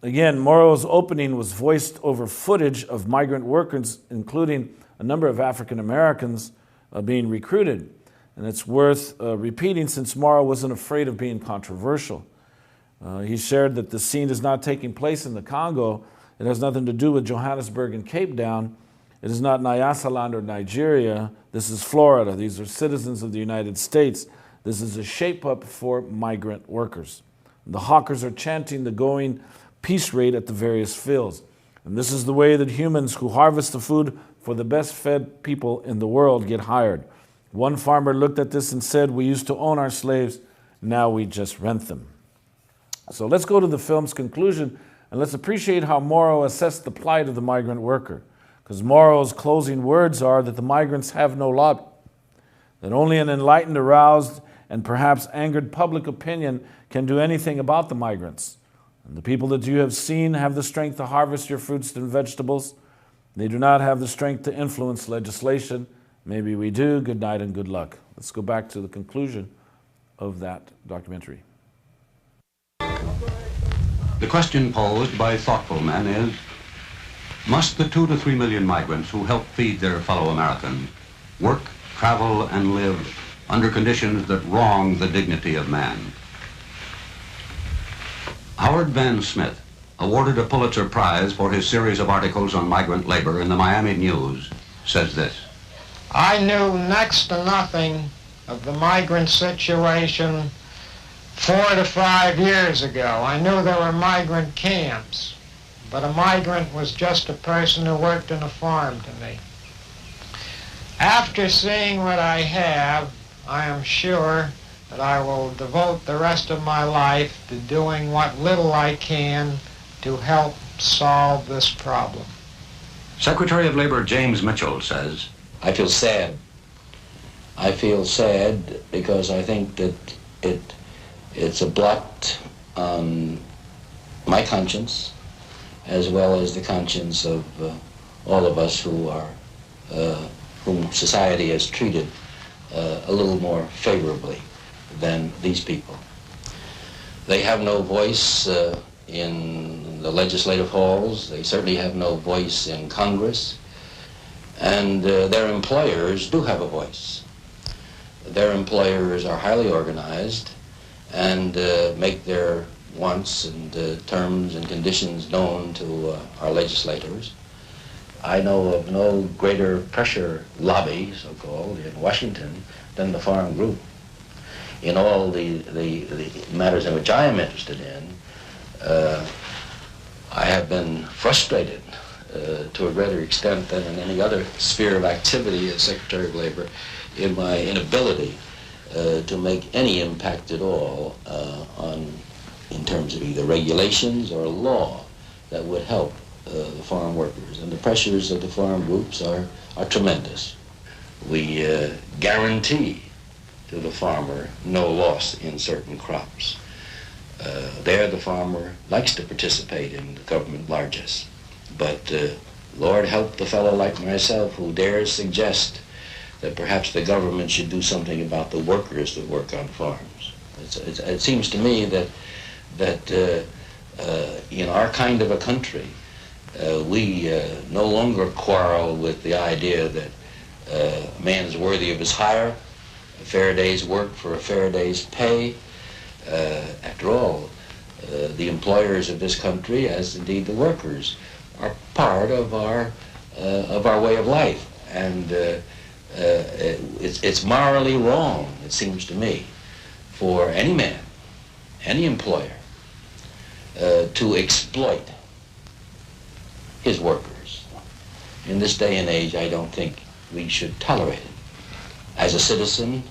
again, Moro's opening was voiced over footage of migrant workers, including a number of African Americans being recruited. And it's worth repeating, since Moro wasn't afraid of being controversial. He shared that the scene is not taking place in the Congo. It has nothing to do with Johannesburg and Cape Town. It is not Nyasaland or Nigeria. This is Florida. These are citizens of the United States. This is a shape-up for migrant workers. The hawkers are chanting the going peace rate at the various fields. And this is the way that humans who harvest the food for the best-fed people in the world get hired. One farmer looked at this and said, "We used to own our slaves, now we just rent them." So let's go to the film's conclusion, and let's appreciate how Moro assessed the plight of the migrant worker. Because Moro's closing words are that the migrants have no lobby, that only an enlightened, aroused, and perhaps angered public opinion can do anything about the migrants. And the people that you have seen have the strength to harvest your fruits and vegetables. They do not have the strength to influence legislation. Maybe we do. Good night and good luck. Let's go back to the conclusion of that documentary. The question posed by thoughtful men is, must the 2 to 3 million migrants who help feed their fellow Americans work, travel, and live under conditions that wrong the dignity of man? Howard Van Smith, awarded a Pulitzer Prize for his series of articles on migrant labor in the Miami News, says this. I knew next to nothing of the migrant situation 4 to 5 years ago. I knew there were migrant camps, but a migrant was just a person who worked in a farm to me. After seeing what I have, I am sure that I will devote the rest of my life to doing what little I can to help solve this problem. Secretary of Labor James Mitchell says, I feel sad. I feel sad because I think that it's a blot on my conscience as well as the conscience of all of us who are, whom society has treated a little more favorably than these people. They have no voice in the legislative halls. They certainly have no voice in Congress. And their employers do have a voice. Their employers are highly organized and make their wants and terms and conditions known to our legislators. I know of no greater pressure lobby, so-called, in Washington than the Farm Group. In all the matters in which I am interested in, I have been frustrated to a greater extent than in any other sphere of activity as Secretary of Labor in my inability to make any impact at all in terms of either regulations or law that would help the farm workers. And the pressures of the farm groups are tremendous. We guarantee to the farmer no loss in certain crops. There the farmer likes to participate in the government largesse. But Lord help the fellow like myself who dares suggest that perhaps the government should do something about the workers that work on farms. It seems to me that in our kind of a country, we no longer quarrel with the idea that a man is worthy of his hire, a fair day's work for a fair day's pay. After all, the employers of this country, as indeed the workers, are part of our way of life, and it's morally wrong, it seems to me, for any man, any employer, to exploit his workers. In this day and age, I don't think we should tolerate it. As a citizen,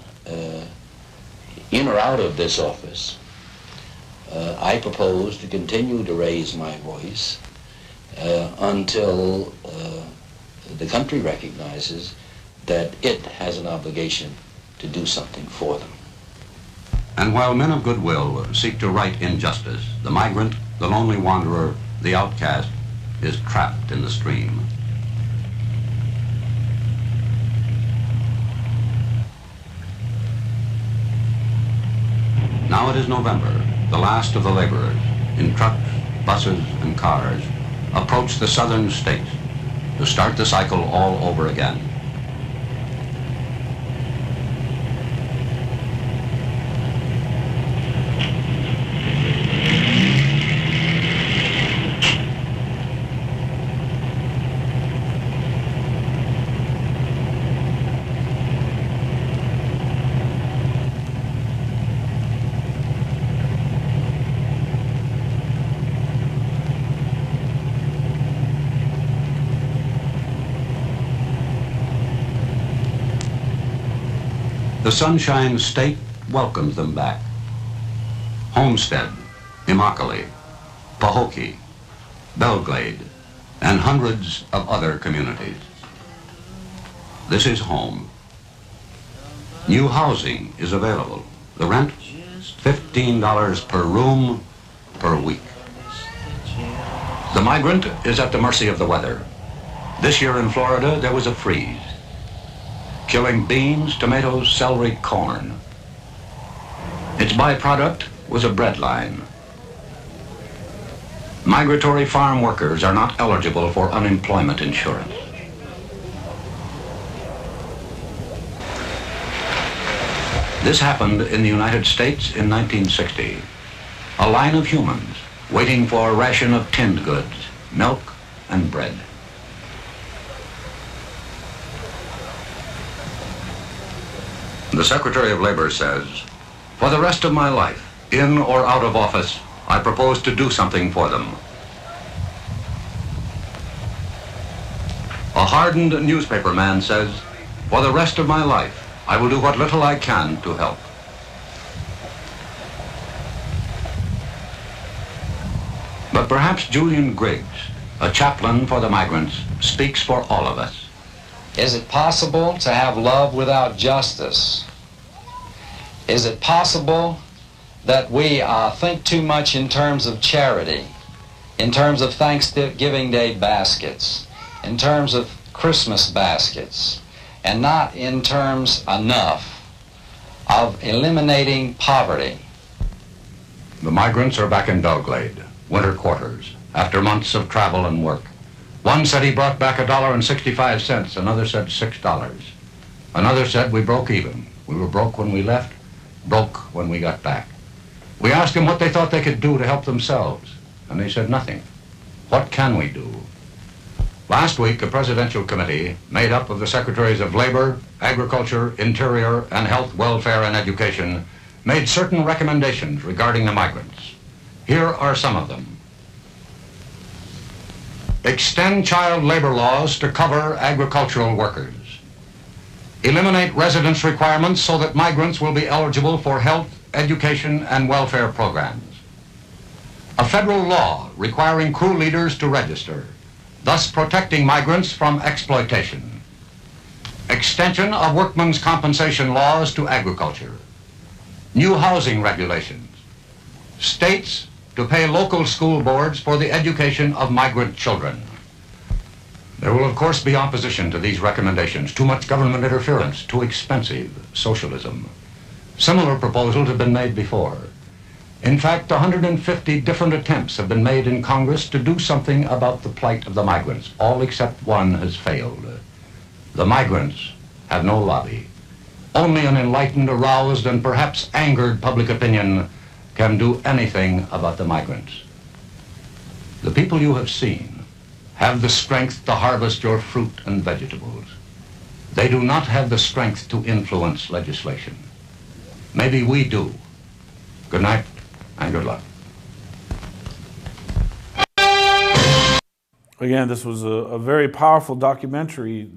in or out of this office, I propose to continue to raise my voice until the country recognizes that it has an obligation to do something for them. And while men of goodwill seek to right injustice, the migrant, the lonely wanderer, the outcast, is trapped in the stream. Now it is November, the last of the laborers, in trucks, buses, and cars approach the southern states to start the cycle all over again. The Sunshine State welcomes them back. Homestead, Immokalee, Pahokee, Belglade, and hundreds of other communities. This is home. New housing is available. The rent, $15 per room per week. The migrant is at the mercy of the weather. This year in Florida, there was a freeze, killing beans, tomatoes, celery, corn. Its byproduct was a bread line. Migratory farm workers are not eligible for unemployment insurance. This happened in the United States in 1960. A line of humans waiting for a ration of tinned goods, milk and bread. The Secretary of Labor says, "For the rest of my life, in or out of office, I propose to do something for them." A hardened newspaper man says, "For the rest of my life, I will do what little I can to help." But perhaps Julian Griggs, a chaplain for the migrants, speaks for all of us. Is it possible to have love without justice? Is it possible that we think too much in terms of charity, in terms of Thanksgiving Day baskets, in terms of Christmas baskets, and not in terms enough of eliminating poverty? The migrants are back in Belglade, winter quarters, after months of travel and work. One said he brought back $1.65, another said $6. Another said we broke even. We were broke when we left, broke when we got back. We asked them what they thought they could do to help themselves, and they said nothing. What can we do? Last week, a presidential committee made up of the Secretaries of Labor, Agriculture, Interior, and Health, Welfare, and Education made certain recommendations regarding the migrants. Here are some of them. Extend child labor laws to cover agricultural workers. Eliminate residence requirements so that migrants will be eligible for health, education, and welfare programs. A federal law requiring crew leaders to register, thus protecting migrants from exploitation. Extension of workmen's compensation laws to agriculture. New housing regulations. States to pay local school boards for the education of migrant children. There will, of course, be opposition to these recommendations. Too much government interference, too expensive, socialism. Similar proposals have been made before. In fact, 150 different attempts have been made in Congress to do something about the plight of the migrants. All except one has failed. The migrants have no lobby. Only an enlightened, aroused, and perhaps angered public opinion can do anything about the migrants. The people you have seen have the strength to harvest your fruit and vegetables. They do not have the strength to influence legislation. Maybe we do. Good night and good luck. Again, this was a very powerful documentary